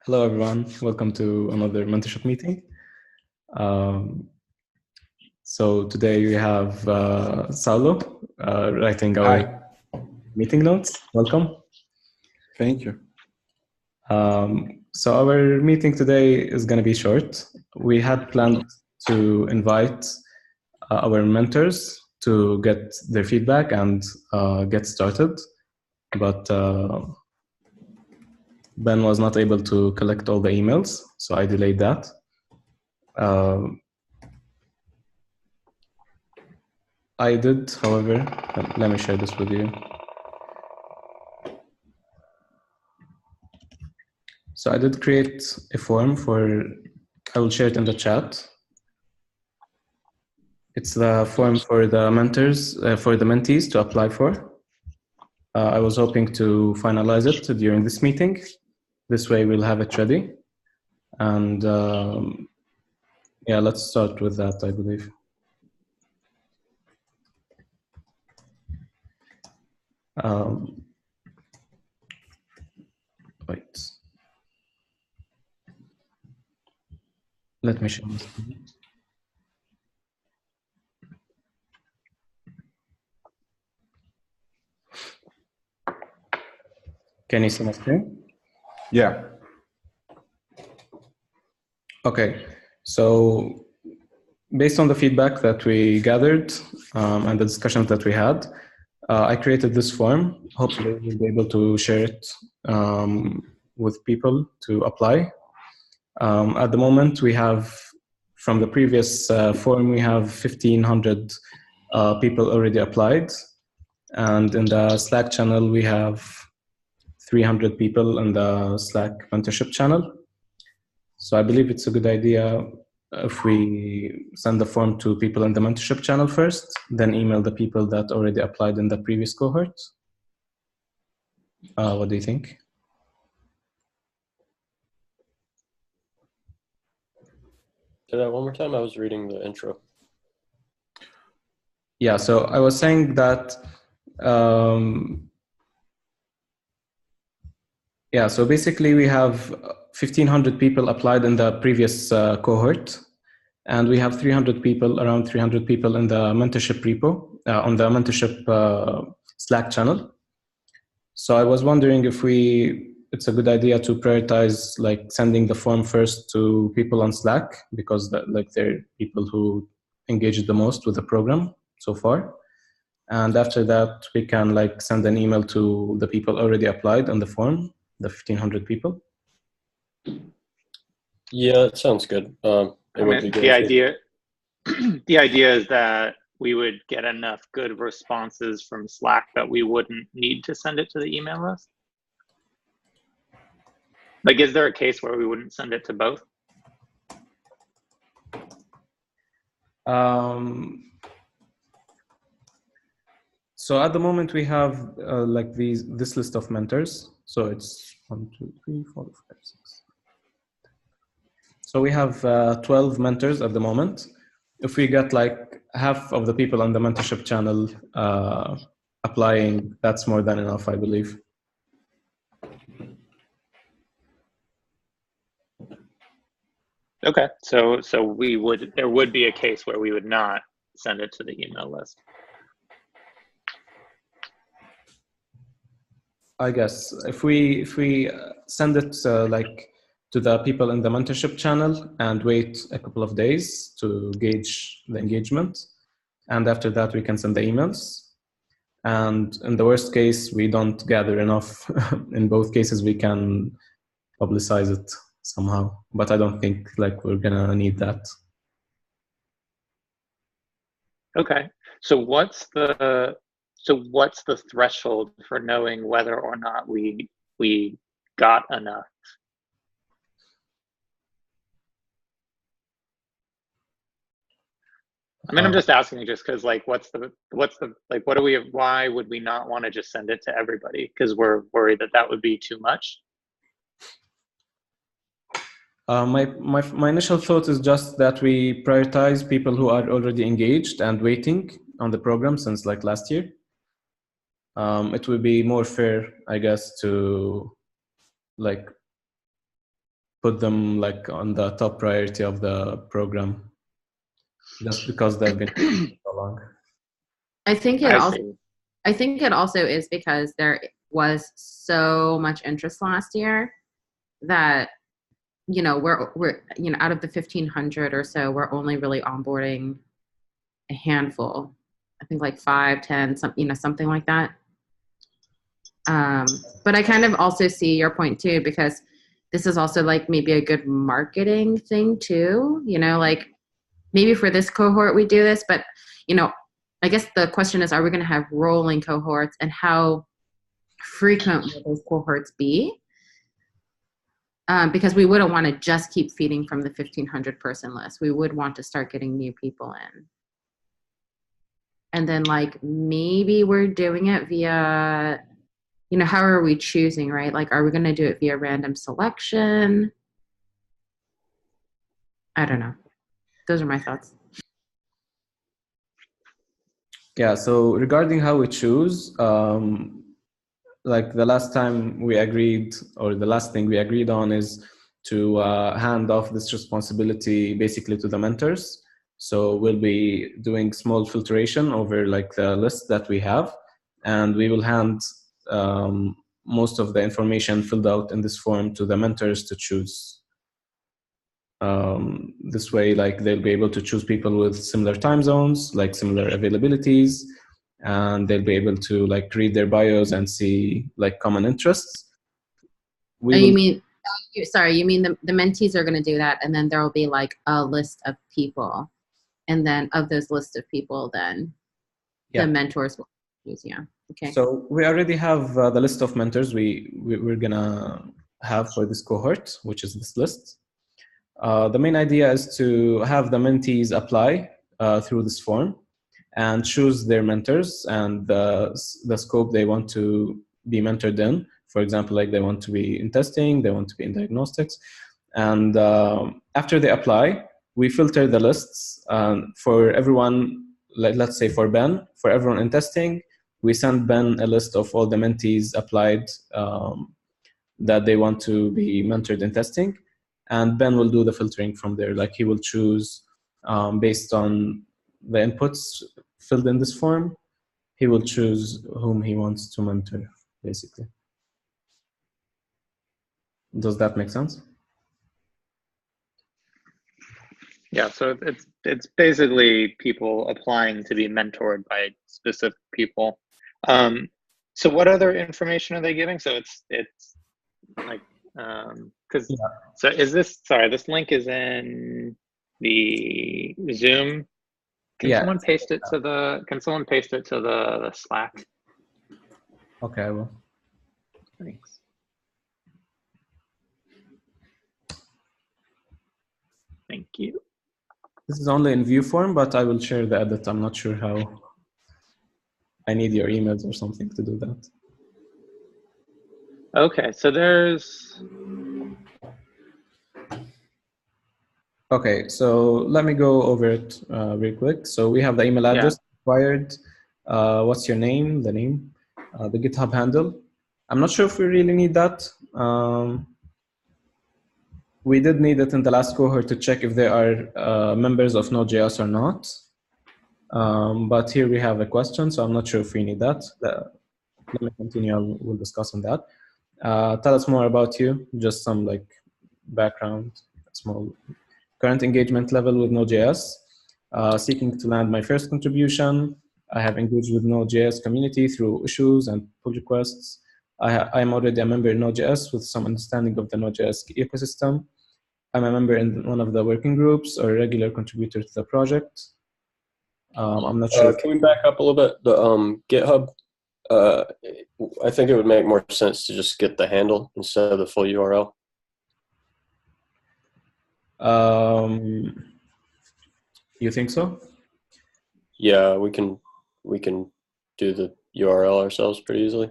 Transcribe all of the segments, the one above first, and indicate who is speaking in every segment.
Speaker 1: Hello, everyone. Welcome to another mentorship meeting. So today we have Saulo writing our
Speaker 2: Hi.
Speaker 1: meeting notes. Welcome.
Speaker 2: Thank you.
Speaker 1: So our meeting today is going to be short. We had planned to invite our mentors to get their feedback and get started, but Ben was not able to collect all the emails, so I delayed that. I did, however, let me share this with you. So I did create a form I will share it in the chat. It's the form for the mentors, for the mentees to apply for. I was hoping to finalize it during this meeting. This way we'll have it ready. And yeah, let's start with that, I believe. Wait. Let me show this. Can you see my screen?
Speaker 2: Yeah.
Speaker 1: Okay. So based on the feedback that we gathered and the discussions that we had, I created this form. Hopefully we'll be able to share it with people to apply. At the moment, we have, from the previous form, we have 1,500 people already applied. And in the Slack channel, we have 300 people in the Slack mentorship channel. So I believe it's a good idea if we send the form to people in the mentorship channel first, then email the people that already applied in the previous cohort. What do you think?
Speaker 3: Say that one more time. I was reading the intro.
Speaker 1: Yeah, so I was saying that, yeah, so basically we have 1,500 people applied in the previous cohort, and we have around 300 people in the mentorship repo, on the mentorship Slack channel. So I was wondering if it's a good idea to prioritize like sending the form first to people on Slack, because they're people who engaged the most with the program so far. And after that, we can like send an email to the people already applied on the form, the 1,500 people.
Speaker 3: Yeah, it sounds good. It would be good.
Speaker 4: The idea is that we would get enough good responses from Slack that we wouldn't need to send it to the email list. Like, is there a case where we wouldn't send it to both?
Speaker 1: So at the moment we have like this list of mentors. So it's 1, 2, 3, 4, 5, 6. So we have 12 mentors at the moment. If we get like half of the people on the mentorship channel applying, that's more than enough, I believe.
Speaker 4: Okay, so there would be a case where we would not send it to the email list.
Speaker 1: I guess if we send it like to the people in the mentorship channel and wait a couple of days to gauge the engagement, and after that we can send the emails. And in the worst case, we don't gather enough. In both cases, we can publicize it somehow, but I don't think like we're gonna need that.
Speaker 4: Okay, so what's the threshold for knowing whether or not we got enough? I mean, I'm just asking just because like, why would we not want to just send it to everybody? Because we're worried that would be too much.
Speaker 1: My initial thought is just that we prioritize people who are already engaged and waiting on the program since like last year. It would be more fair, I guess, to like put them like on the top priority of the program, just because they've been so long.
Speaker 5: I think
Speaker 4: I see.
Speaker 5: it also is because there was so much interest last year that, you know, we're you know, out of the 1,500 or so, we're only really onboarding a handful. I think like 5, 10, something like that. But I kind of also see your point too, because this is also like maybe a good marketing thing too, you know, like maybe for this cohort we do this, but you know, I guess the question is, are we going to have rolling cohorts, and how frequent will those cohorts be? Because we wouldn't want to just keep feeding from the 1,500 person list. We would want to start getting new people in. And then like maybe we're doing it via, you know, how are we choosing, right? Like, are we going to do it via random selection? I don't know. Those are my thoughts.
Speaker 1: Yeah, so regarding how we choose, like the last time we agreed, or the last thing we agreed on, is to hand off this responsibility basically to the mentors. So we'll be doing small filtration over like the list that we have, and we will hand most of the information filled out in this form to the mentors to choose. This way, like they'll be able to choose people with similar time zones, like similar availabilities, and they'll be able to like read their bios and see like common interests.
Speaker 5: You mean the mentees are going to do that, and then there will be like a list of people, and then of those list of people, then the mentors will choose. Yeah. Okay.
Speaker 1: So we already have the list of mentors we're gonna have for this cohort, which is this list. The main idea is to have the mentees apply through this form and choose their mentors and the scope they want to be mentored in. For example, like they want to be in testing, they want to be in diagnostics. And after they apply, we filter the lists for everyone. Let's say for Ben, for everyone in testing, we send Ben a list of all the mentees applied that they want to be mentored in testing. And Ben will do the filtering from there. Like he will choose based on the inputs filled in this form, he will choose whom he wants to mentor, basically. Does that make sense?
Speaker 4: Yeah, so it's basically people applying to be mentored by specific people. So what other information are they giving? So it's like so is this, sorry, this link is in the Zoom. Can someone paste it to the Slack?
Speaker 1: Okay, I will.
Speaker 4: Thanks. Thank you.
Speaker 1: This is only in view form, but I will share the edit. I'm not sure how. I need your emails or something to do that.
Speaker 4: Okay, so there's...
Speaker 1: Okay, so let me go over it real quick. So we have the email address required. What's your name? The name, the GitHub handle. I'm not sure if we really need that. We did need it in the last cohort to check if they are members of Node.js or not. But here we have a question, so I'm not sure if we need that. Let me continue. We'll discuss on that. Tell us more about you. Just some like background, small. Current engagement level with Node.js. Seeking to land my first contribution. I have engaged with Node.js community through issues and pull requests. I am already a member in Node.js with some understanding of the Node.js ecosystem. I'm a member in one of the working groups or a regular contributor to the project. I'm not sure.
Speaker 3: Can we back up a little bit? The GitHub, I think it would make more sense to just get the handle instead of the full URL.
Speaker 1: You think so?
Speaker 3: Yeah, we can do the URL ourselves pretty easily.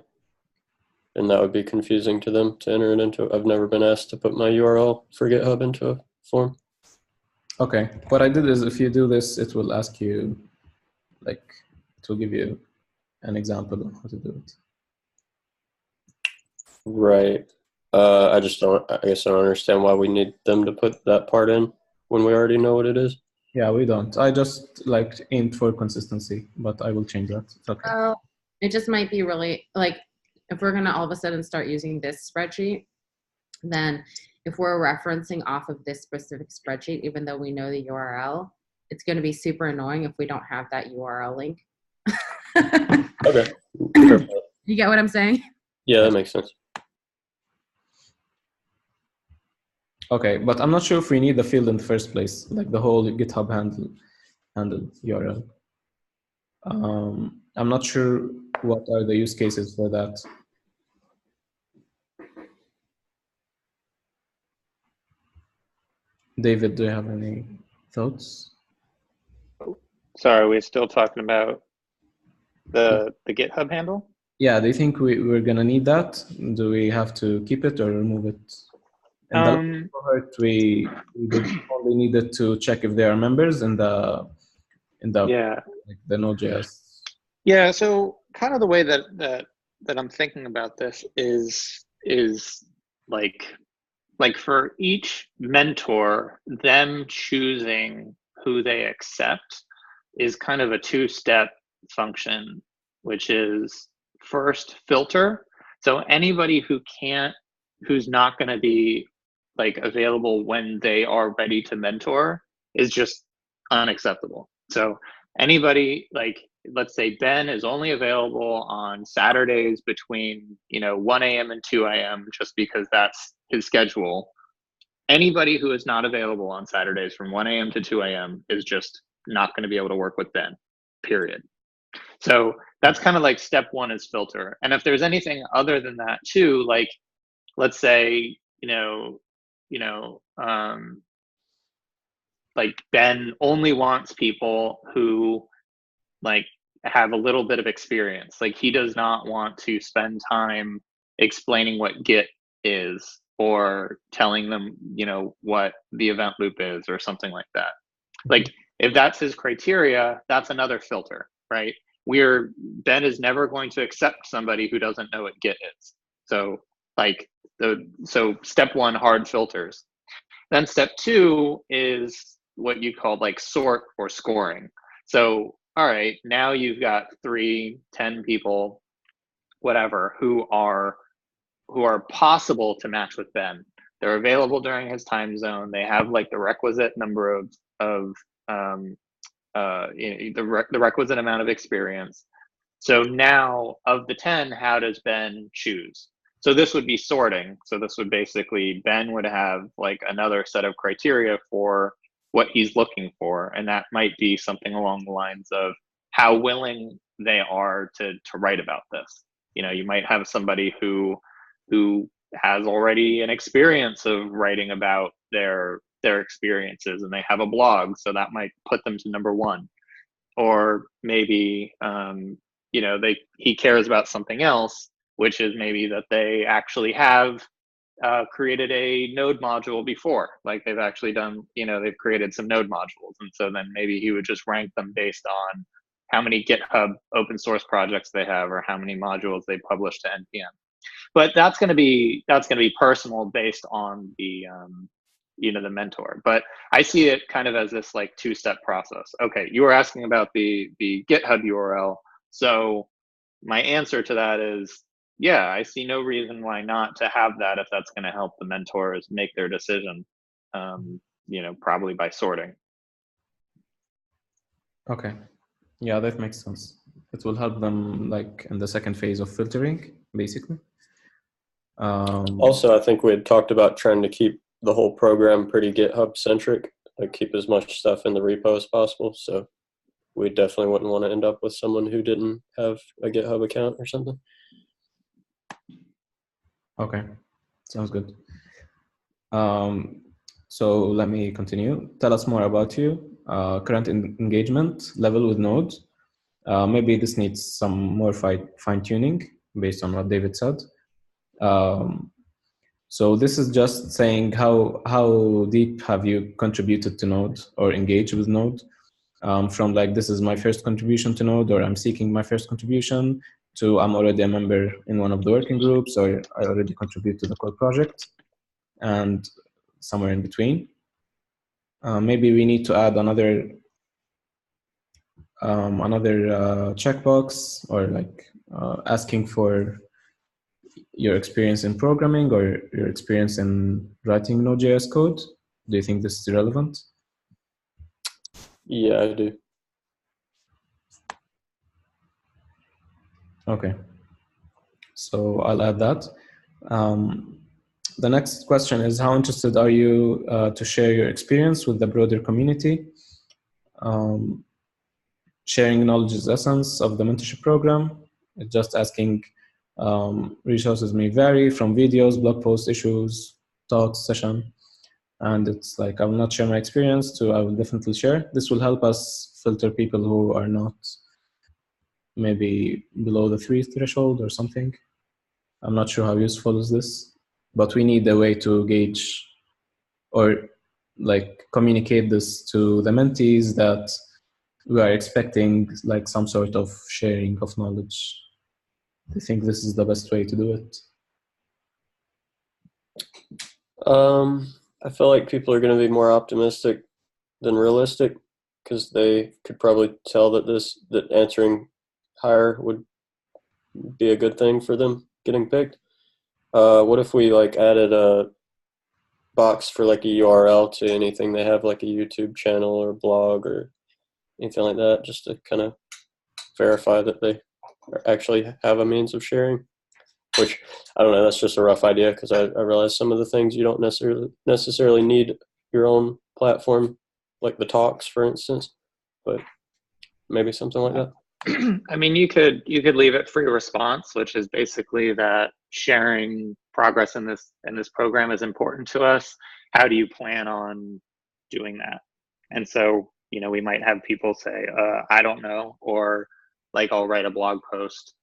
Speaker 3: And that would be confusing to them to enter it into. I've never been asked to put my URL for GitHub into a form.
Speaker 1: Okay. What I did is if you do this, it will ask you, like, it will give you an example of how to do it.
Speaker 3: Right. I guess I don't understand why we need them to put that part in when we already know what it is.
Speaker 1: Yeah, we don't. I just like aimed for consistency, but I will change that. It's okay.
Speaker 5: It just might be really like if we're gonna all of a sudden start using this spreadsheet, then if we're referencing off of this specific spreadsheet, even though we know the URL, it's going to be super annoying if we don't have that URL link.
Speaker 3: Okay. Sure.
Speaker 5: You get what I'm saying?
Speaker 3: Yeah, that makes sense.
Speaker 1: Okay, but I'm not sure if we need the field in the first place, like the whole GitHub handle URL. I'm not sure what are the use cases for that. David, do you have any thoughts?
Speaker 4: Sorry, we're still talking about the GitHub handle?
Speaker 1: Yeah, do you think we're gonna need that? Do we have to keep it or remove it? In the last cohort, we only needed to check if they are members in the
Speaker 4: yeah,
Speaker 1: like the Node.js.
Speaker 4: yeah. So kind of the way that I'm thinking about this is like for each mentor, them choosing who they accept is kind of a two-step function, which is first filter. So anybody who's not going to be like available when they are ready to mentor is just unacceptable. So anybody, like, let's say Ben is only available on Saturdays between 1 a.m. and 2 a.m. just because that's his schedule. Anybody who is not available on Saturdays from 1 a.m. to 2 a.m. is just not going to be able to work with Ben, period. So that's kind of like step one is filter. And if there's anything other than that too, like let's say like Ben only wants people who like have a little bit of experience. Like he does not want to spend time explaining what Git is or telling them, what the event loop is or something like that. Like if that's his criteria, that's another filter, right? Ben is never going to accept somebody who doesn't know what Git is. So so step one, hard filters. Then step two is what you call like sort or scoring. So, all right, now you've got 3, 10 people, whatever, who are possible to match with Ben. They're available during his time zone. They have like the requisite number of the requisite amount of experience. So now of the 10, how does Ben choose? So this would be sorting. So this would basically, Ben would have like another set of criteria for what he's looking for. And that might be something along the lines of how willing they are to write about this. You might have somebody who has already an experience of writing about their experiences and they have a blog. So that might put them to number one. Or maybe, he cares about something else, which is maybe that they actually have created a node module before. Like they've actually done, they've created some node modules. And so then maybe he would just rank them based on how many GitHub open source projects they have or how many modules they publish to NPM. But that's going to be personal based on the the mentor. But I see it kind of as this like two-step process. Okay, you were asking about the GitHub URL. So my answer to that is, yeah, I see no reason why not to have that if that's going to help the mentors make their decision, probably by sorting.
Speaker 1: Okay. Yeah, that makes sense. It will help them like in the second phase of filtering, basically.
Speaker 3: Also, I think we had talked about trying to keep the whole program pretty GitHub centric, like keep as much stuff in the repo as possible. So we definitely wouldn't want to end up with someone who didn't have a GitHub account or something.
Speaker 1: Okay, sounds good. So let me continue. Tell us more about you, current engagement level with Node. Maybe this needs some more fine tuning based on what David said. So this is just saying how deep have you contributed to Node or engaged with Node, from like this is my first contribution to Node or I'm seeking my first contribution to I'm already a member in one of the working groups, or I already contribute to the core project, and somewhere in between. Maybe we need to add another checkbox, or like asking for your experience in programming or your experience in writing Node.js code. Do you think this is relevant?
Speaker 3: Yeah, I do.
Speaker 1: Okay. So I'll add that. The next question is, how interested are you to share your experience with the broader community? Sharing knowledge is the essence of the mentorship program. It's just asking, resources may vary from videos, blog posts, issues, talks, session. And it's like, I will not share my experience to, I will definitely share. This will help us filter people who are not maybe below the 3 threshold or something. I'm not sure how useful is this, but we need a way to gauge or like communicate this to the mentees that we are expecting like some sort of sharing of knowledge. I think this is the best way to do it.
Speaker 3: I feel like people are going to be more optimistic than realistic, because they could probably tell that answering higher would be a good thing for them getting picked. What if we like added a box for like a URL to anything they have, like a YouTube channel or blog or anything like that, just to kind of verify that they actually have a means of sharing? Which, I don't know, that's just a rough idea, because I realize some of the things you don't necessarily need your own platform, like the talks, for instance, but maybe something like that.
Speaker 4: I mean, you could leave it free response, which is basically that sharing progress in this program is important to us. How do you plan on doing that? And so, you know, we might have people say, I don't know, or like, I'll write a blog post,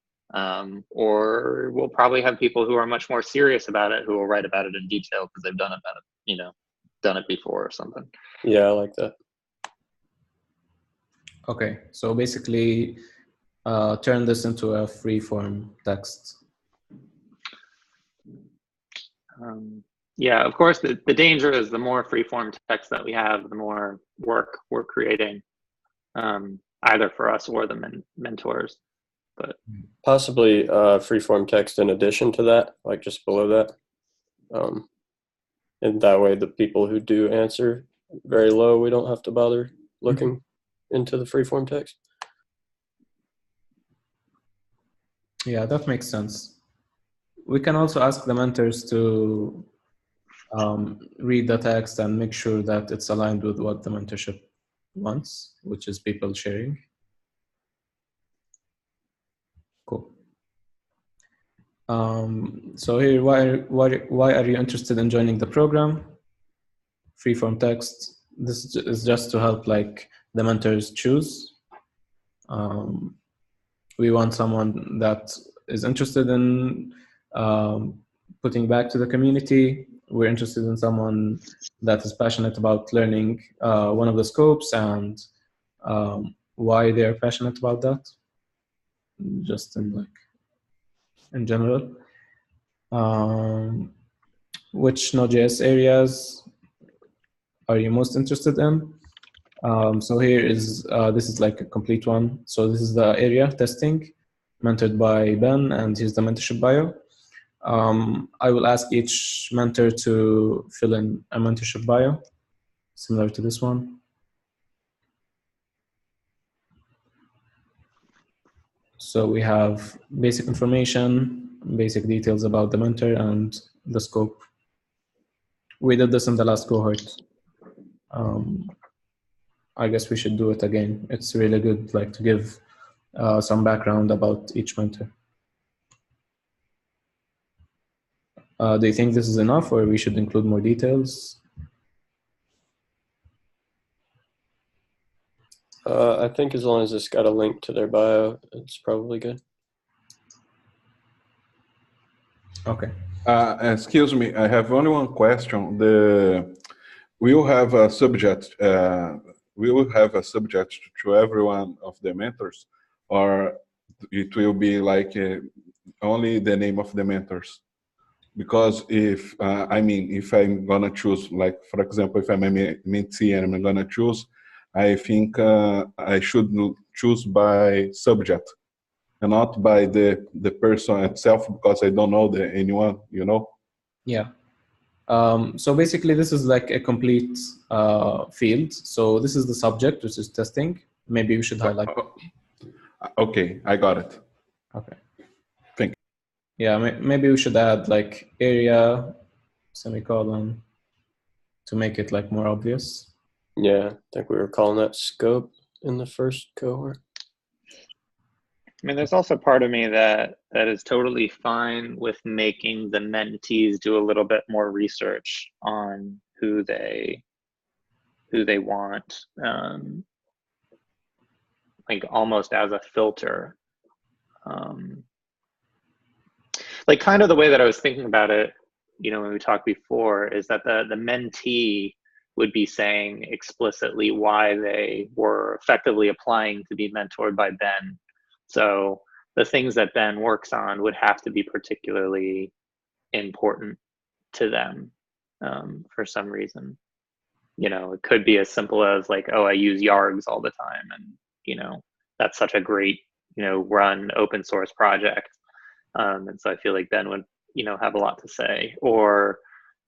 Speaker 4: or we'll probably have people who are much more serious about it, who will write about it in detail because they've done it before or something.
Speaker 3: Yeah, I like that.
Speaker 1: Okay, so basically turn this into a free form text.
Speaker 4: Yeah, of course, the danger is the more free form text that we have, the more work we're creating, either for us or the mentors. But
Speaker 3: possibly free-form text in addition to that, like just below that. And that way the people who do answer very low, we don't have to bother looking into the free-form text.
Speaker 1: Yeah, that makes sense. We can also ask the mentors to read the text and make sure that it's aligned with what the mentorship wants, which is people sharing. Cool. So here, why are you interested in joining the program? Free-form text. This is just to help like the mentors choose. We want someone that is interested in putting back to the community. We're interested in someone that is passionate about learning one of the scopes and why they're passionate about that, just in general. Which Node.js areas are you most interested in? So here is, this is like a complete one. So this is the area testing, mentored by Ben, and here's the mentorship bio. I will ask each mentor to fill in a mentorship bio, similar to this one. So we have basic information, basic details about the mentor and the scope. We did this in the last cohort. I guess we should do it again. It's really good, like, to give some background about each mentor. Do you think this is enough, or we should include more details?
Speaker 3: I think as long as it's got a link to their bio, it's probably good.
Speaker 1: Okay.
Speaker 2: Excuse me, I have only one question. We will have a subject. We will have a subject to every one of the mentors, or it will be like only the name of the mentors. Because if if I'm gonna choose, like for example, if I'm a mentee and I'm gonna choose, I think I should choose by subject and not by the person itself, because I don't know anyone, you know.
Speaker 1: Yeah. So basically, this is like a complete field. So this is the subject, which is testing. Maybe we should highlight.
Speaker 2: Okay, I got it.
Speaker 1: Okay.
Speaker 2: Thank you.
Speaker 1: Yeah, maybe we should add like area, semicolon, to make it like more obvious.
Speaker 3: Yeah, I think we were calling that scope in the first cohort.
Speaker 4: I mean, there's also part of me that is totally fine with making the mentees do a little bit more research on who they want, like almost as a filter. Like kind of the way that I was thinking about it, you know, when we talked before, is that the mentee would be saying explicitly why they were effectively applying to be mentored by Ben. So the things that Ben works on would have to be particularly important to them for some reason. You know, it could be as simple as like, oh, I use Yargs all the time, and you know, that's such a great, you know, run open source project. And so I feel like Ben would, you know, have a lot to say, or,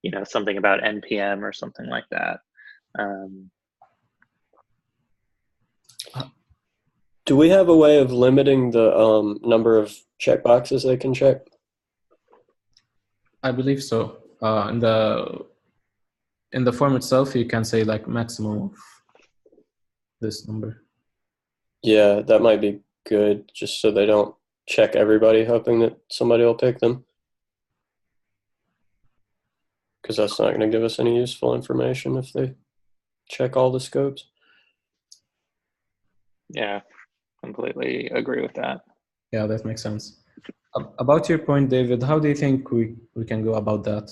Speaker 4: you know, something about NPM or something like that.
Speaker 3: Do we have a way of limiting the number of checkboxes they can check?
Speaker 1: I believe so. In the form itself, you can say like maximum of this number.
Speaker 3: Yeah, that might be good, just so they don't check everybody hoping that somebody will pick them. Because that's not going to give us any useful information if they check all the scopes.
Speaker 4: Yeah, completely agree with that.
Speaker 1: Yeah, that makes sense. About your point, David, how do you think we can go about that?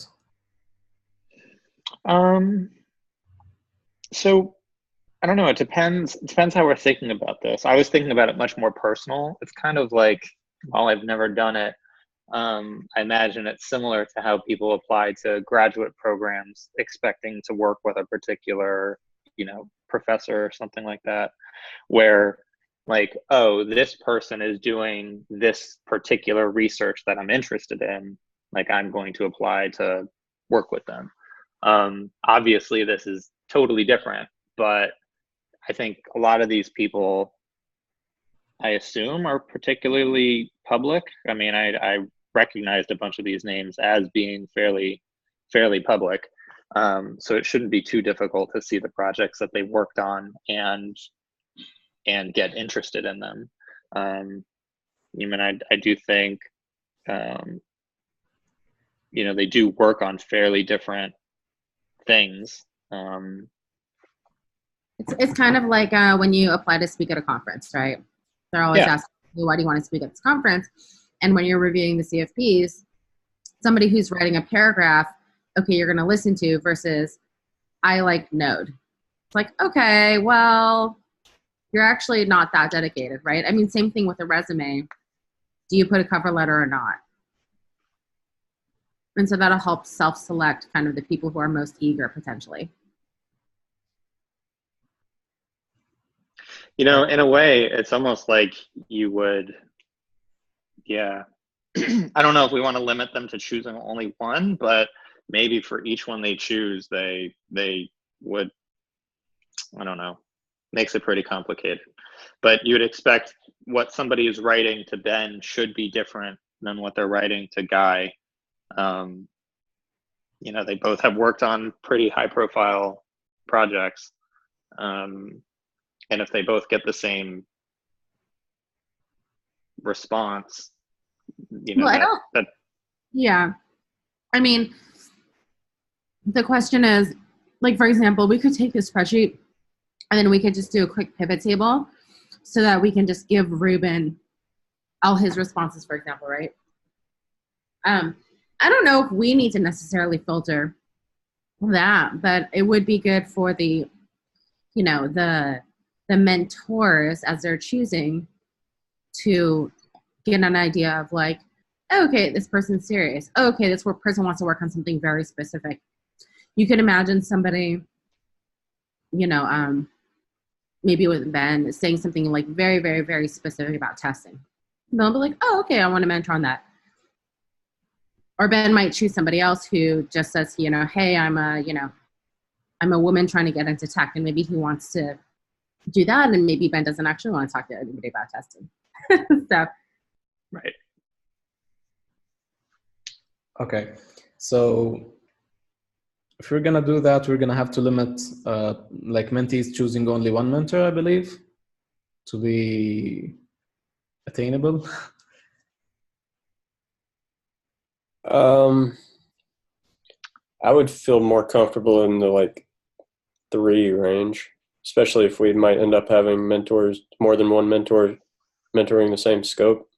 Speaker 4: So I don't know. It depends how we're thinking about this. I was thinking about it much more personal. It's kind of like, while I've never done it, I imagine it's similar to how people apply to graduate programs expecting to work with a particular, you know, professor or something like that, where like, oh, this person is doing this particular research that I'm interested in, like I'm going to apply to work with them. Obviously this is totally different, but I think a lot of these people, I assume, are particularly public. I mean, I recognized a bunch of these names as being fairly public. So it shouldn't be too difficult to see the projects that they worked on and get interested in them. I mean, I do think, you know, they do work on fairly different things.
Speaker 5: It's kind of like when you apply to speak at a conference, right? They're always asking you, why do you want to speak at this conference? And when you're reviewing the CFPs, somebody who's writing a paragraph, okay, you're going to listen to, versus I like Node. It's like, okay, well, you're actually not that dedicated, right? I mean, same thing with a resume. Do you put a cover letter or not? And so that'll help self-select kind of the people who are most eager potentially.
Speaker 4: You know, in a way, it's almost like you would, yeah. I don't know if we want to limit them to choosing only one, but maybe for each one they choose, they would, I don't know, makes it pretty complicated. But you would expect what somebody is writing to Ben should be different than what they're writing to Guy. You know, they both have worked on pretty high profile projects. And if they both get the same response, you know,
Speaker 5: well, yeah. I mean, the question is, like, for example, we could take this spreadsheet and then we could just do a quick pivot table so that we can just give Ruben all his responses, for example, right? I don't know if we need to necessarily filter that, but it would be good for the, you know, the mentors as they're choosing to get an idea of like, oh, okay, this person's serious. Oh, okay, this person wants to work on something very specific. You can imagine somebody, you know, maybe with Ben saying something like very, very, very specific about testing. And they'll be like, oh, okay, I want to mentor on that. Or Ben might choose somebody else who just says, you know, hey, I'm a woman trying to get into tech, and maybe he wants to do that, and maybe Ben doesn't actually want to talk to anybody about testing. So,
Speaker 4: Right.
Speaker 1: Okay, so if we're gonna do that, we're gonna have to limit like mentees choosing only one mentor, I believe, to be attainable.
Speaker 3: I would feel more comfortable in the like 3 range, especially if we might end up having mentors, more than one mentor mentoring the same scope.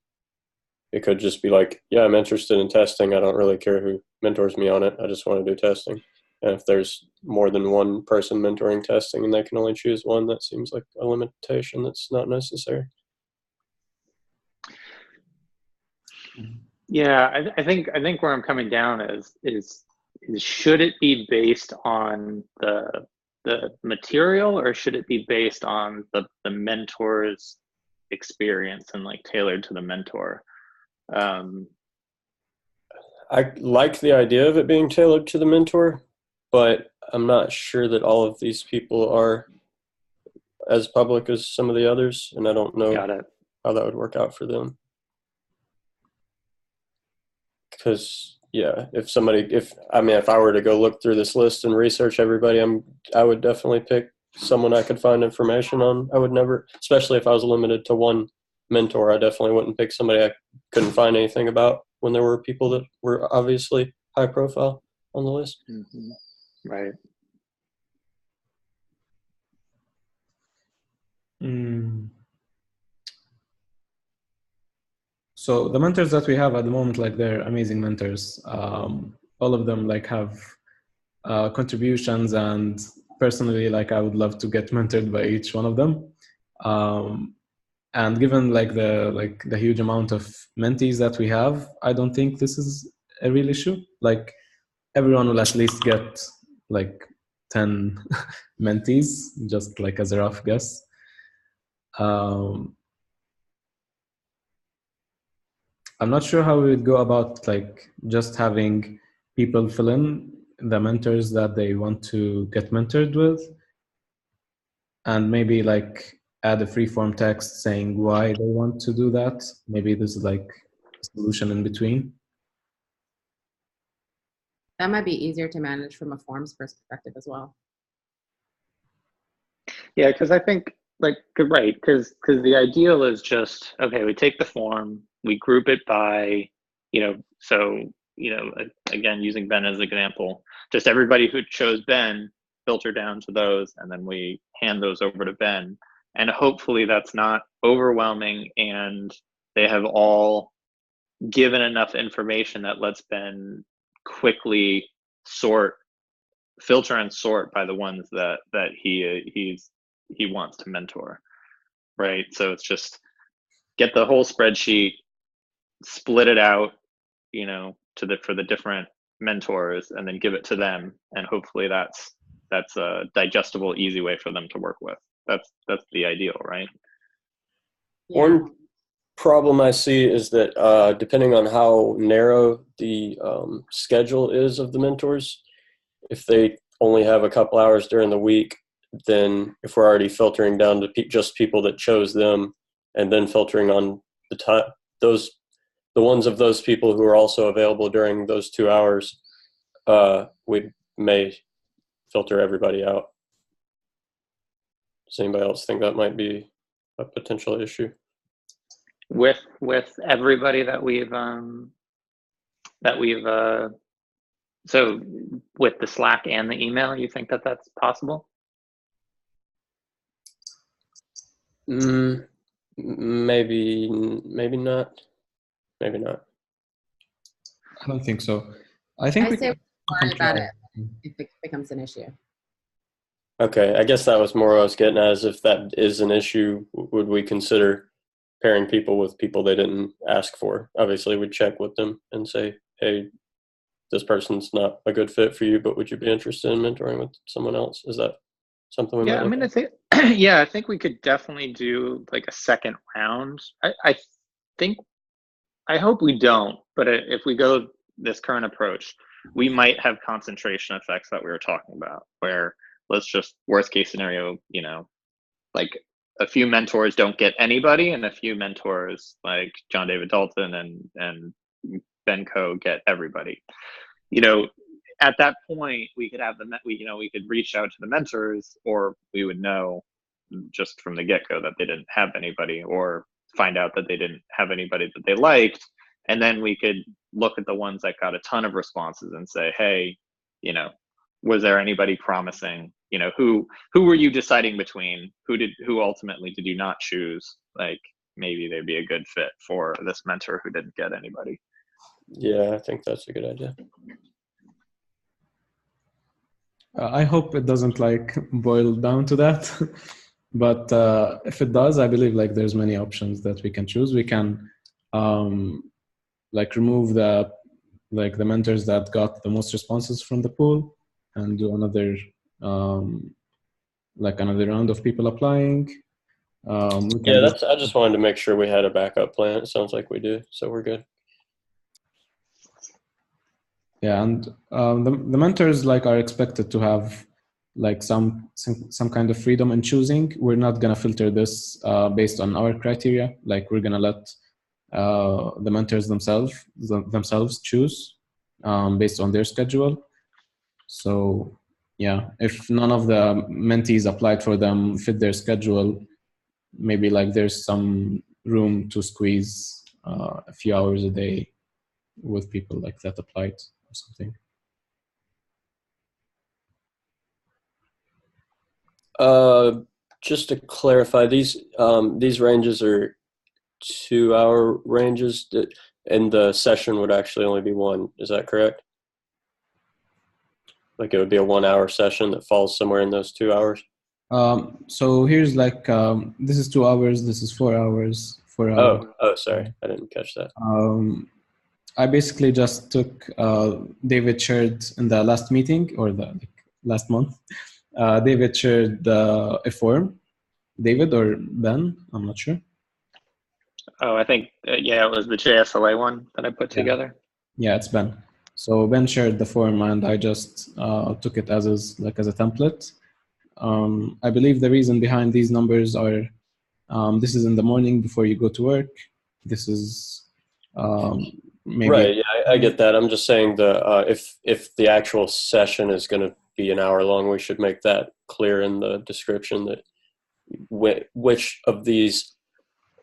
Speaker 3: It could just be like, yeah, I'm interested in testing. I don't really care who mentors me on it. I just want to do testing. And if there's more than one person mentoring testing and they can only choose one, that seems like a limitation that's not necessary.
Speaker 4: Yeah, I think where I'm coming down is should it be based on the material, or should it be based on the mentor's experience and like tailored to the mentor?
Speaker 3: I like the idea of it being tailored to the mentor, but I'm not sure that all of these people are as public as some of the others, and I don't know how that would work out for them. Because yeah, if I were to go look through this list and research everybody, I would definitely pick someone I could find information on. I would never, especially if I was limited to one mentor, I definitely wouldn't pick somebody I couldn't find anything about when there were people that were obviously high profile on the list.
Speaker 4: Mm-hmm. Right.
Speaker 1: So the mentors that we have at the moment, like they're amazing mentors. All of them like have contributions, and personally, like I would love to get mentored by each one of them. And given like the huge amount of mentees that we have, I don't think this is a real issue. Like everyone will at least get like 10 mentees, just like as a rough guess. I'm not sure how we would go about like just having people fill in the mentors that they want to get mentored with, and maybe like add a free-form text saying why they want to do that. Maybe this is like a solution in between.
Speaker 5: that might be easier to manage from a forms perspective as well.
Speaker 4: Yeah, because I think like right, because the ideal is just okay. We take the form, we group it by, so again using Ben as an example, just everybody who chose Ben, filter down to those, and then we hand those over to Ben, and hopefully that's not overwhelming, and they have all given enough information that lets Ben quickly filter and sort by the ones that he wants to mentor, right? So it's just get the whole spreadsheet, split it out, for the different mentors, and then give it to them, and hopefully that's a digestible, easy way for them to work with. That's the ideal, right?
Speaker 5: Yeah.
Speaker 3: One problem I see is that depending on how narrow the schedule is of the mentors, if they only have a couple hours during the week, then if we're already filtering down to just people that chose them, and then filtering on the ones of those people who are also available during those 2 hours, we may filter everybody out. Does anybody else think that might be a potential issue?
Speaker 4: With everybody that we've so with the Slack and the email, you think that that's possible?
Speaker 3: Maybe not. Maybe not.
Speaker 1: I don't think so. I think
Speaker 5: I
Speaker 1: we
Speaker 5: say
Speaker 1: can
Speaker 5: worry about
Speaker 1: try.
Speaker 5: it if it becomes an issue.
Speaker 3: Okay, I guess that was more what I was getting at, is if that is an issue, would we consider pairing people with people they didn't ask for. Obviously, we'd check with them and say, hey, this person's not a good fit for you, but would you be interested in mentoring with someone else? Is that something we might
Speaker 4: Yeah, I
Speaker 3: look
Speaker 4: mean,
Speaker 3: at?
Speaker 4: I think, yeah, I think we could definitely do like a second round. I think, I hope we don't, but if we go this current approach, we might have concentration effects that we were talking about, where let's just worst case scenario, you know, like a few mentors don't get anybody, and a few mentors like John David Dalton and Ben Coe get everybody. You know, at that point, we could have we could reach out to the mentors, or we would know just from the get-go that they didn't have anybody, or find out that they didn't have anybody that they liked, and then we could look at the ones that got a ton of responses and say, hey, you know, was there anybody promising? You know, who were you deciding between? Who ultimately did you not choose? Like, maybe they'd be a good fit for this mentor who didn't get anybody.
Speaker 3: Yeah, I think that's a good idea.
Speaker 1: I hope it doesn't like boil down to that. But if it does, I believe like there's many options that we can choose. We can like remove the mentors that got the most responses from the pool and do another another round of people applying. We can
Speaker 3: Yeah, I just wanted to make sure we had a backup plan. It sounds like we do, so we're good.
Speaker 1: Yeah, and the mentors like are expected to have like some kind of freedom in choosing. We're not gonna filter this based on our criteria. Like, we're gonna let the mentors themselves choose based on their schedule. So yeah, if none of the mentees applied for them fit their schedule, maybe like there's some room to squeeze a few hours a day with people like that applied or something.
Speaker 3: Just to clarify, these ranges are 2-hour ranges, and the session would actually only be one. Is that correct? Like, it would be a 1-hour session that falls somewhere in those 2 hours?
Speaker 1: So here's like this is 2 hours, this is 4 hours. 4 hours.
Speaker 3: Oh, sorry, I didn't catch that.
Speaker 1: I basically just took David shared in the last meeting, or the last month. David shared a form. David or Ben, I'm not sure.
Speaker 4: Oh, I think, yeah, it was the JSLA one that I put together.
Speaker 1: Yeah, it's Ben. So Ben shared the form, and I just took it as a template. I believe the reason behind these numbers are this is in the morning before you go to work. This is maybe
Speaker 3: right. Yeah, I get that. I'm just saying if the actual session is going to be an hour long, we should make that clear in the description that which of these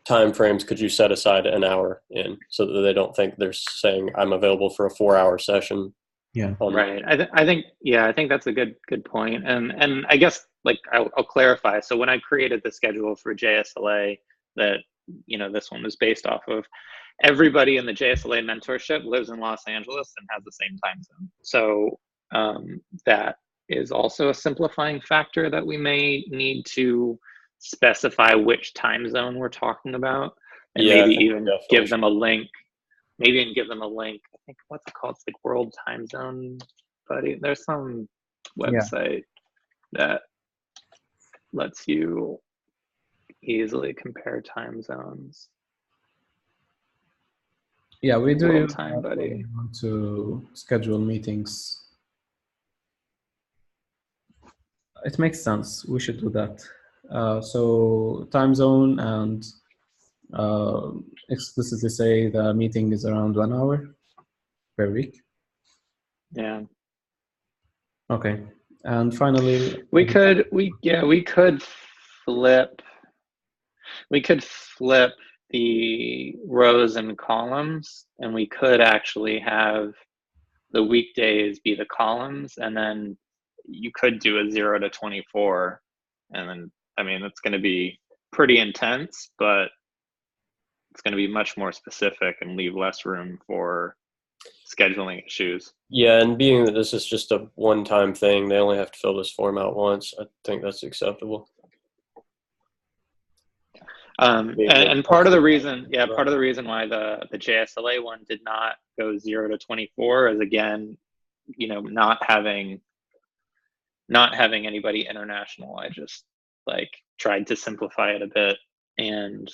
Speaker 3: time frames could you set aside an hour in, so that they don't think they're saying I'm available for a 4-hour session.
Speaker 1: Yeah.
Speaker 4: Right. I think that's a good point. And I guess, like, I'll clarify. So when I created the schedule for JSLA, that, you know, this one was based off of, everybody in the JSLA mentorship lives in Los Angeles and has the same time zone. So that is also a simplifying factor that we may need to specify which time zone we're talking about, and maybe even give them a link. Maybe even give them a link. I think, what's it called? It's like World Time Zone Buddy. There's some website that lets you easily compare time zones.
Speaker 1: Yeah, we do
Speaker 4: World Time Buddy.
Speaker 1: when you want to schedule meetings. It makes sense. We should do that. So time zone, and explicitly say the meeting is around 1 hour per week.
Speaker 4: Yeah.
Speaker 1: Okay. And finally,
Speaker 4: we could flip the rows and columns, and we could actually have the weekdays be the columns, and then you could do a 0 to 24, and then, I mean, it's going to be pretty intense, but it's going to be much more specific and leave less room for scheduling issues.
Speaker 3: Yeah, and being that this is just a one-time thing, they only have to fill this form out once. I think that's acceptable.
Speaker 4: And part of the reason, part of the reason why the JSLA one did not go 0 to 24 is, again, not having anybody international. I just like tried to simplify it a bit and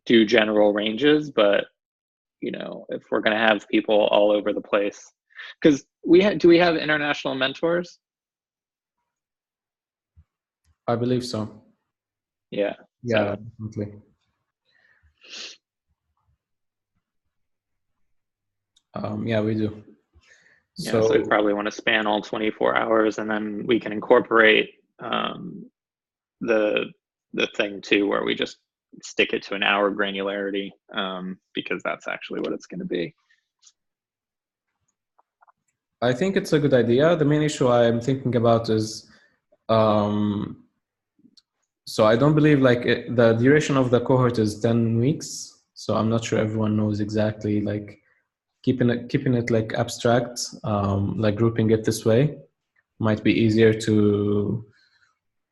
Speaker 4: do general ranges, but if we're going to have people all over the place, because do we have international mentors?
Speaker 1: I believe so.
Speaker 4: Yeah.
Speaker 1: Yeah, definitely. Yeah, we do.
Speaker 4: So we probably want to span all 24 hours, and then we can incorporate the thing too, where we just stick it to an hour granularity, because that's actually what it's going to be.
Speaker 1: I think it's a good idea. The main issue I'm thinking about is, so I don't believe the duration of the cohort is 10 weeks. So I'm not sure everyone knows exactly, like keeping it like abstract, like grouping it this way might be easier to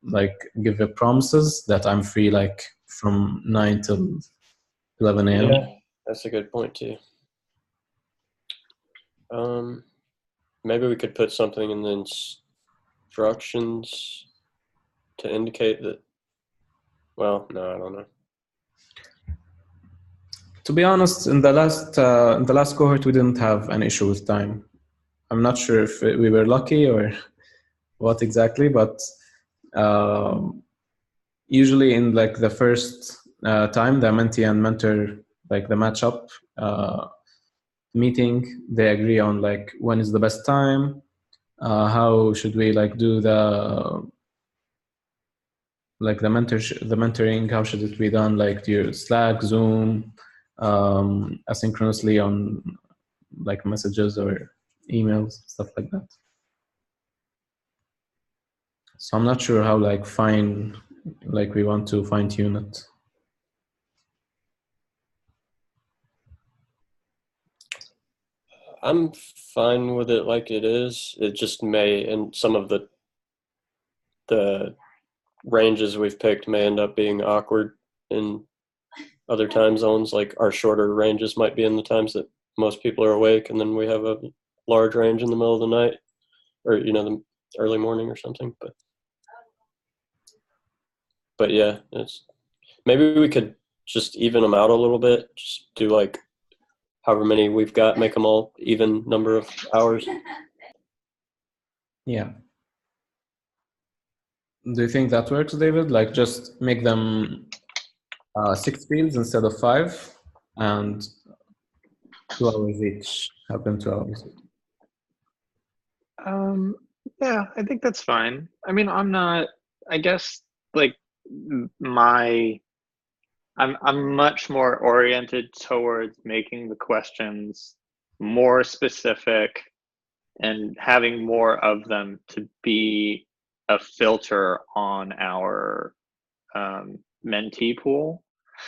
Speaker 1: like give the promises that I'm free like from 9 till 11 a.m.
Speaker 3: Yeah, that's a good point too. Maybe we could put something in the instructions to indicate that. Well, no, I don't know.
Speaker 1: To be honest, in the last cohort, we didn't have an issue with time. I'm not sure if we were lucky or what exactly, but usually in like the first time, the mentee and mentor, like the matchup meeting, they agree on like when is the best time, how should we like do the mentoring, how should it be done, like through Slack, Zoom, asynchronously on like messages or emails, stuff like that. So I'm not sure how we want to fine tune it.
Speaker 3: I'm fine with it like it is. It just may, in some of the ranges we've picked, may end up being awkward in other time zones. Like our shorter ranges might be in the times that most people are awake, and then we have a large range in the middle of the night, or the early morning or something. But yeah, maybe we could just even them out a little bit. Just do like however many we've got, make them all even number of hours.
Speaker 1: Yeah. Do you think that works, David? Like just make them 6 fields instead of 5, and 2 hours each. Happen 2 hours.
Speaker 4: Yeah, I think that's fine. I mean, I guess like I'm much more oriented towards making the questions more specific and having more of them to be a filter on our mentee pool.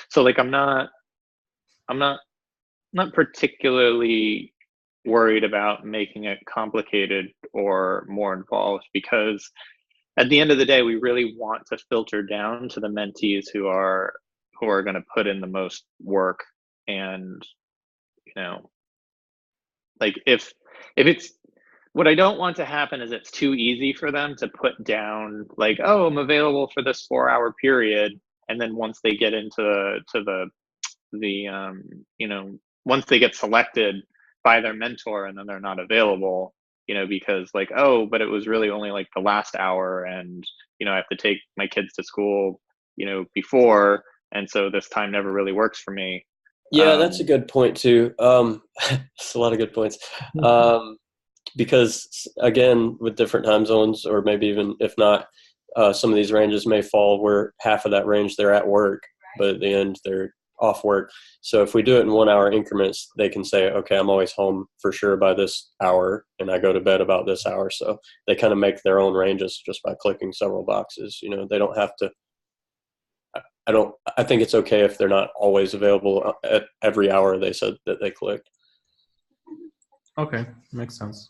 Speaker 4: So like I'm not particularly worried about making it complicated or more involved, because at the end of the day, we really want to filter down to the mentees who are going to put in the most work. And like if it's, what I don't want to happen is it's too easy for them to put down like, oh, I'm available for this 4-hour period, and then once they get into once they get selected by their mentor and then they're not available, because like, oh, but it was really only like the last hour, and I have to take my kids to school before, and so this time never really works for me.
Speaker 3: Yeah, that's a good point too. It's a lot of good points. Because again, with different time zones, or maybe even if not, some of these ranges may fall where half of that range they're at work, but at the end they're off work. So if we do it in 1 hour increments, they can say, okay, I'm always home for sure by this hour, and I go to bed about this hour. So they kind of make their own ranges just by clicking several boxes. They don't have to. I think it's okay if they're not always available at every hour they said that they clicked.
Speaker 1: Okay, makes sense.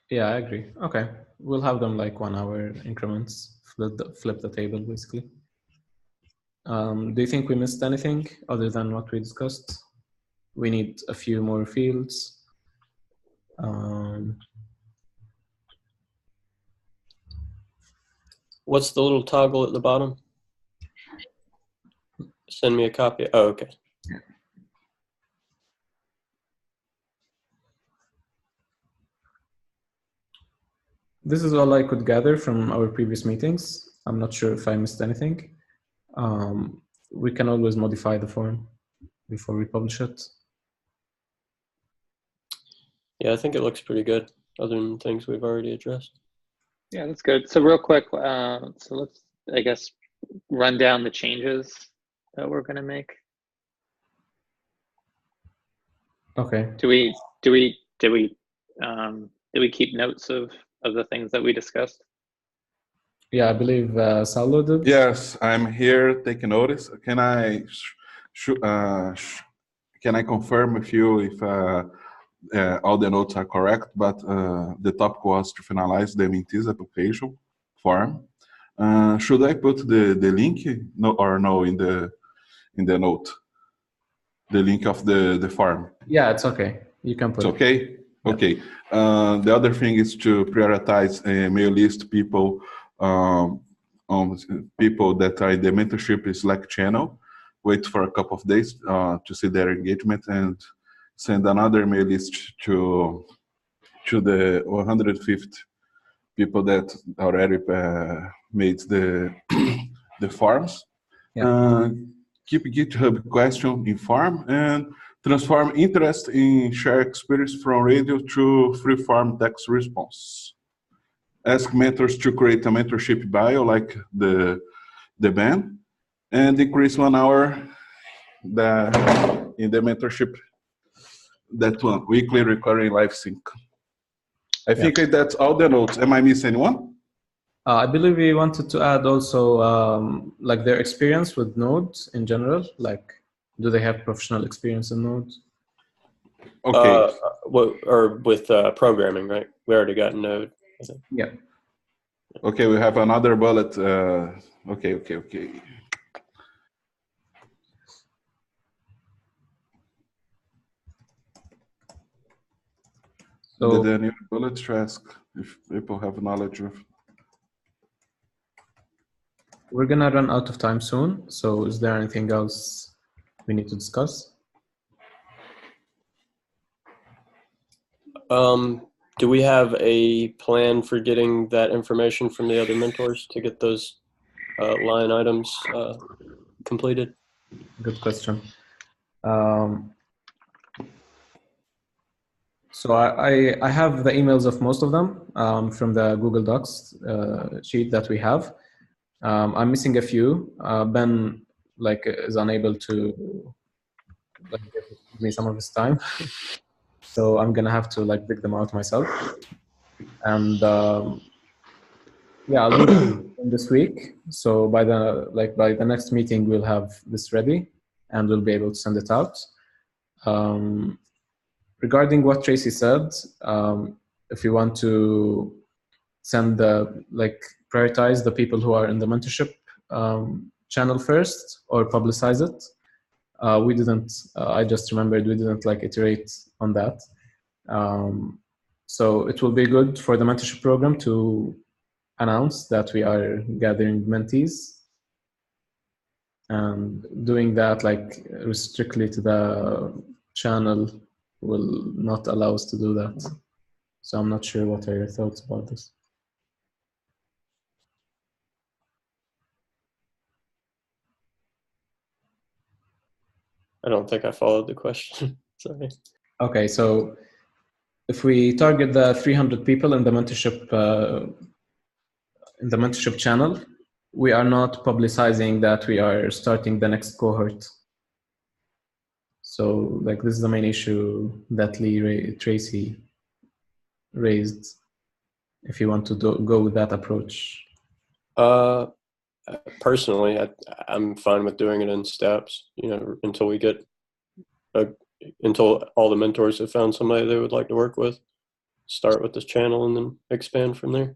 Speaker 1: Yeah, I agree. Okay, we'll have them like 1 hour increments. Flip the table basically. Do you think we missed anything other than what we discussed? We need a few more fields.
Speaker 3: What's the little toggle at the bottom? Send me a copy. Oh, okay.
Speaker 1: This is all I could gather from our previous meetings. I'm not sure if I missed anything. We can always modify the form before we publish it.
Speaker 3: Yeah, I think it looks pretty good, other than things we've already addressed.
Speaker 4: Yeah, that's good. So real quick, so let's, I guess, run down the changes that we're going to make.
Speaker 1: Okay.
Speaker 4: Do we keep notes of the things that we discussed?
Speaker 1: Yeah, I believe Saulo did.
Speaker 2: Yes, I'm here taking notice. Can I confirm with you if all the notes are correct? But the topic was to finalize the Mentees application form. Should I put the link no in the note? The link of the form.
Speaker 1: Yeah, it's okay. You can put
Speaker 2: it's okay?
Speaker 1: it.
Speaker 2: Okay. The other thing is to prioritize mail list people, people that are in the mentorship Slack channel. Wait for a couple of days to see their engagement and send another mail list to the 150 people that already made the the forms.
Speaker 1: Yeah.
Speaker 2: Keep GitHub question in form and transform interest in share experience from radio to free-form text response. Ask mentors to create a mentorship bio like the band and increase 1 hour in the mentorship, that one, weekly recurring live sync. I think that's all the notes. Am I missing anyone?
Speaker 1: I believe we wanted to add also like their experience with Node in general. Like, do they have professional experience in Node?
Speaker 2: Okay.
Speaker 3: Or with programming, right? We already got Node, I think.
Speaker 1: Yeah.
Speaker 2: Okay, we have another bullet. Okay.
Speaker 1: So
Speaker 2: the new bullet to ask if people have knowledge of.
Speaker 1: we're gonna run out of time soon. So is there anything else we need to discuss?
Speaker 3: Do we have a plan for getting that information from the other mentors to get those line items completed?
Speaker 1: Good question. So I have the emails of most of them from the Google Docs sheet that we have. I'm missing a few. Ben is unable to give me some of his time, so I'm gonna have to dig them out myself. And yeah, I'll do it this week. So by the next meeting, we'll have this ready, and we'll be able to send it out. Regarding what Tracy said, if you want to send prioritize the people who are in the mentorship channel first or publicize it, we didn't, I just remembered we didn't iterate on that. So it will be good for the mentorship program to announce that we are gathering mentees, and doing that strictly to the channel will not allow us to do that. So I'm not sure what are your thoughts about this.
Speaker 3: I don't think I followed the question. Sorry.
Speaker 1: Okay, so if we target the 300 people in the mentorship channel, we are not publicizing that we are starting the next cohort. So this is the main issue that Tracy raised, if you want to go with that approach.
Speaker 3: Personally, I'm fine with doing it in steps, until we get until all the mentors have found somebody they would like to work with. Start with this channel and then expand from there.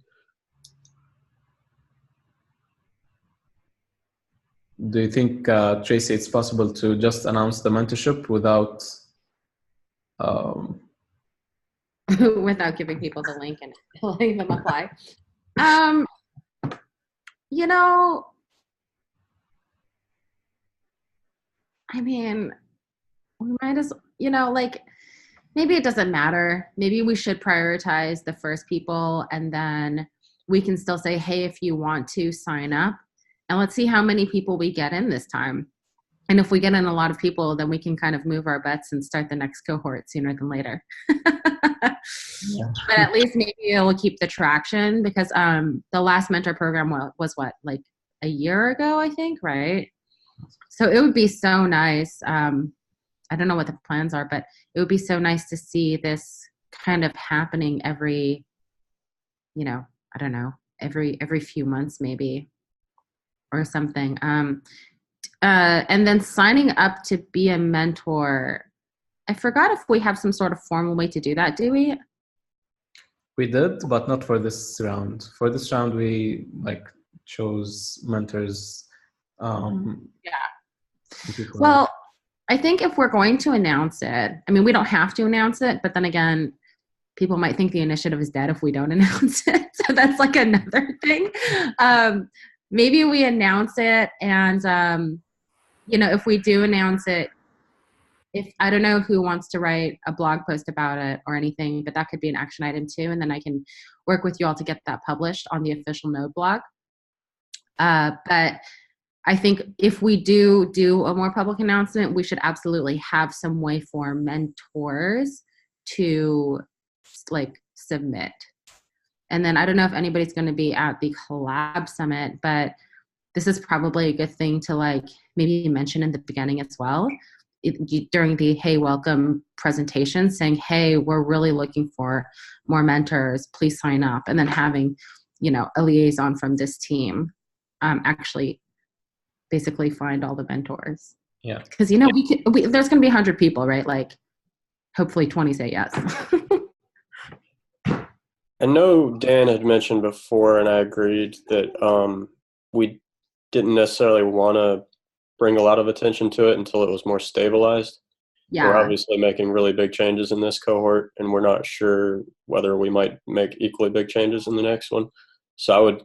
Speaker 1: do you think, Tracy, it's possible to just announce the mentorship without
Speaker 5: without giving people the link and letting them apply? You know, I mean, we might as, you know, like, maybe it doesn't matter. Maybe we should prioritize the first people, and then we can still say, hey, if you want to sign up, and let's see how many people we get in this time. And if we get in a lot of people, then we can kind of move our bets and start the next cohort sooner than later.
Speaker 1: Yeah.
Speaker 5: But at least maybe it'll keep the traction, because the last mentor program was what, like a year ago, I think, right? So it would be so nice. I don't know what the plans are, but it would be so nice to see this kind of happening every, you know, I don't know, every few months maybe, or something. And then signing up to be a mentor. I forgot if we have some sort of formal way to do that. Do we?
Speaker 1: We did, but not for this round. For this round, we chose mentors.
Speaker 5: Well, I think if we're going to announce it, I mean, we don't have to announce it, but then again, people might think the initiative is dead if we don't announce it. So that's like another thing. Maybe we announce it, and you know, if we do announce it, if I don't know who wants to write a blog post about it or anything, but that could be an action item too, and then I can work with you all to get that published on the official Node blog. But I think if we do a more public announcement, we should absolutely have some way for mentors to like submit. And then I don't know if anybody's going to be at the Collab Summit, but this is probably a good thing to like maybe mention in the beginning as well. During the hey welcome presentation, saying, hey, we're really looking for more mentors, please sign up, and then having, you know, a liaison from this team actually basically find all the mentors.
Speaker 1: Yeah,
Speaker 5: because you know there's going to be 100 people, right? Like hopefully 20 say yes.
Speaker 3: I know Dan had mentioned before, and I agreed that we didn't necessarily want to bring a lot of attention to it until it was more stabilized.
Speaker 5: Yeah.
Speaker 3: We're obviously making really big changes in this cohort, and we're not sure whether we might make equally big changes in the next one. So I would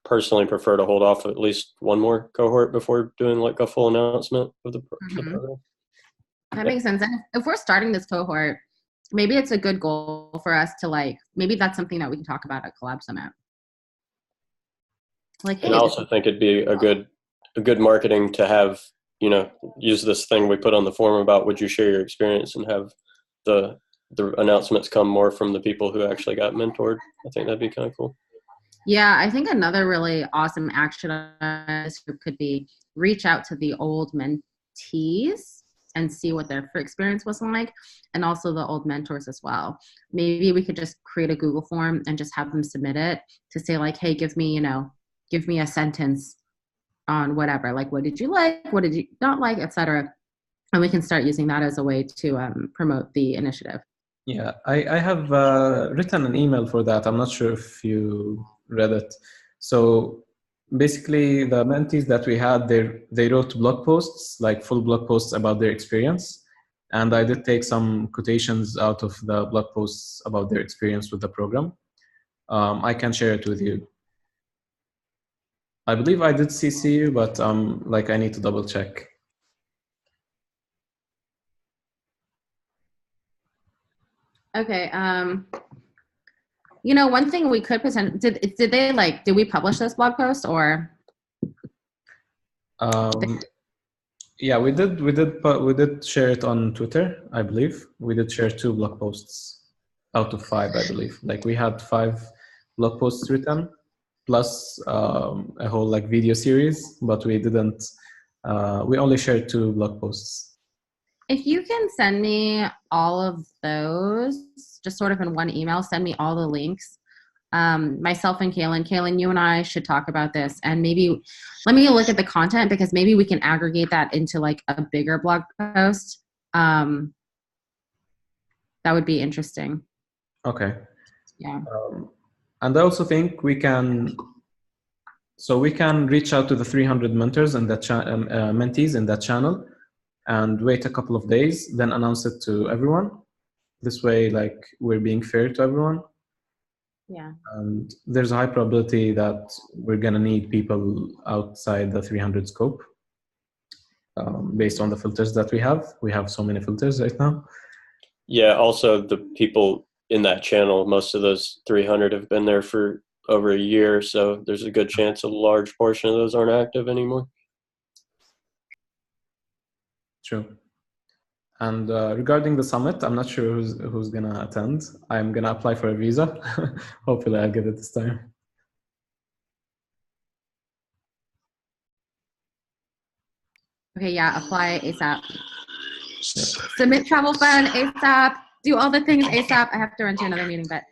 Speaker 3: personally prefer to hold off at least one more cohort before doing like a full announcement of the program.
Speaker 5: That makes sense. And if we're starting this cohort, maybe it's a good goal for us to like, maybe that's something that we can talk about at Collab Summit. Like, hey,
Speaker 3: and I also think it'd be a good marketing to have, you know, use this thing we put on the forum about would you share your experience, and have the announcements come more from the people who actually got mentored. I think that'd be kind of cool.
Speaker 5: Yeah, I think another really awesome action on this group could be reach out to the old mentees and see what their experience was like, and also the old mentors as well. Maybe we could just create a Google form and just have them submit it to say like, hey, give me a sentence on whatever, like what did you like, what did you not like, etc. And we can start using that as a way to promote the initiative.
Speaker 1: Yeah, I have written an email for that. I'm not sure if you read it. So basically, the mentees that we had, they wrote blog posts, like full blog posts about their experience. And I did take some quotations out of the blog posts about their experience with the program. I can share it with you. I believe I did CC you, but like I need to double check.
Speaker 5: Okay. You know, one thing we could present, did we publish this blog post or?
Speaker 1: Yeah, we did share it on Twitter, I believe. We did share 2 blog posts out of 5, I believe. Like we had 5 blog posts written, plus a whole like video series, but we didn't. We only shared 2 blog posts.
Speaker 5: If you can send me all of those, just sort of in one email, send me all the links. Myself and Kaylin, you and I should talk about this, and maybe let me look at the content, because maybe we can aggregate that into like a bigger blog post. That would be interesting.
Speaker 1: Okay.
Speaker 5: Yeah.
Speaker 1: And I also think we can So we can reach out to the 300 mentors and that mentees in that channel and wait a couple of days, then announce it to everyone. This way, like, we're being fair to everyone.
Speaker 5: Yeah.
Speaker 1: And there's a high probability that we're gonna need people outside the 300 scope. Based on the filters that we have. We have so many filters right now.
Speaker 3: Yeah, also the people in that channel, most of those 300 have been there for over a year, so there's a good chance a large portion of those aren't active anymore.
Speaker 1: True. And regarding the summit, I'm not sure who's gonna attend. I'm gonna apply for a visa. Hopefully I'll get it this time.
Speaker 5: Okay, yeah, apply ASAP. Submit travel fund ASAP. Do all the things ASAP. I have to run to another meeting, but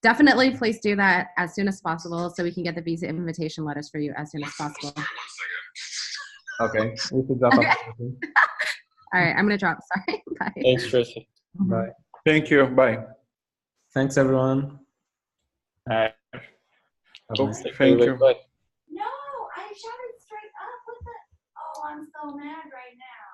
Speaker 5: definitely please do that as soon as possible so we can get the visa invitation letters for you as soon as possible.
Speaker 1: Okay. We should drop
Speaker 5: Okay.
Speaker 1: off.
Speaker 5: All right, I'm gonna drop. Sorry. Bye.
Speaker 3: Thanks, Tristan.
Speaker 1: Bye.
Speaker 2: Thank you. Bye.
Speaker 1: Thanks, everyone.
Speaker 2: Oh,
Speaker 1: Bye-bye.
Speaker 2: thank you.
Speaker 3: Bye.
Speaker 6: No, I shouted straight up. What the? Oh, I'm so mad right now.